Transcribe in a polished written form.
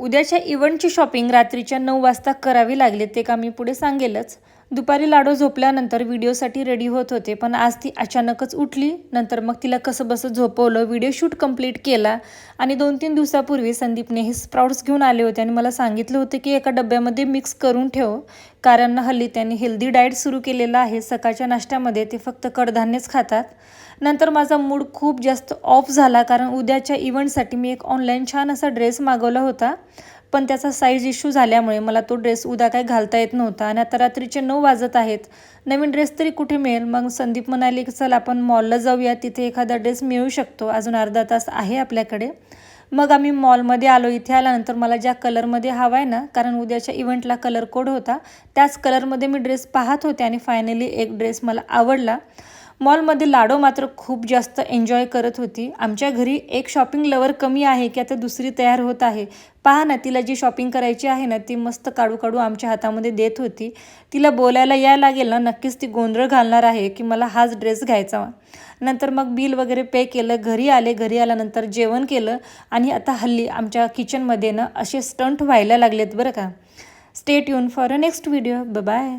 उद्याच्या इव्हेंटची शॉपिंग रात्रीच्या 9 वाजता करावी लागली ते का मी पुढे सांगेलच. दुपारी लाडो झोपल्यानंतर व्हिडिओसाठी रेडी होत होते, पण आज ती अचानकच उठली. नंतर मग तिला कसंबसं झोपवलं, व्हिडिओ शूट कंप्लीट केला आणि 2-3 दिवसापूर्वी संदीपने हे स्प्राउट्स घेऊन आले होते आणि मला सांगितलं होतं की एका डब्यामध्ये मिक्स करून ठेव, कारण हल्ली त्यांनी हेल्दी डाएट सुरू केलेला आहे. सकाळच्या नाश्त्यामध्ये ते फक्त कडधान्यच खातात. नंतर माझा मूड खूप जास्त ऑफ झाला, कारण उद्याच्या इव्हेंटसाठी मी एक ऑनलाईन छान असा ड्रेस मागवला होता, पण त्याचा साईज इश्यू झाल्यामुळे मला तो ड्रेस उद्या काही घालता येत नव्हता आणि आता रात्रीचे 9 वाजत आहेत. नवीन ड्रेस तरी कुठे मिळेल? मग संदीप म्हणाले की चल आपण मॉलला जाऊया, तिथे एखादा ड्रेस मिळू शकतो, अजून अर्धा तास आहे आपल्याकडे. मग आम्ही मॉलमध्ये आलो. इथे आल्यानंतर मला ज्या कलरमध्ये हवा आहे ना, कारण उद्याच्या इव्हेंटला कलर कोड होता, त्याच कलरमध्ये मी ड्रेस पाहत होते आणि फायनली एक ड्रेस मला आवडला. मॉलमध्ये लाडो मात्र खूप जास्त एन्जॉय करत होती. आमच्या घरी एक शॉपिंग लवर कमी आहे की आता दुसरी तयार होत आहे. पहा ना, तिला जी शॉपिंग करायची आहे ना, ती मस्त काढू काढू आमच्या हातामध्ये देत होती. तिला बोलायला यायला लागेल ना, नक्कीच ती गोंधळ घालणार आहे की मला हाच ड्रेस घ्यायचा. नंतर मग बिल वगैरे पे केलं, घरी आले. घरी आल्यानंतर जेवण केलं आणि आता हल्ली आमच्या किचनमध्ये ना असे स्टंट व्हायला लागलेत बरं का. Stay tune for a next video. Bye.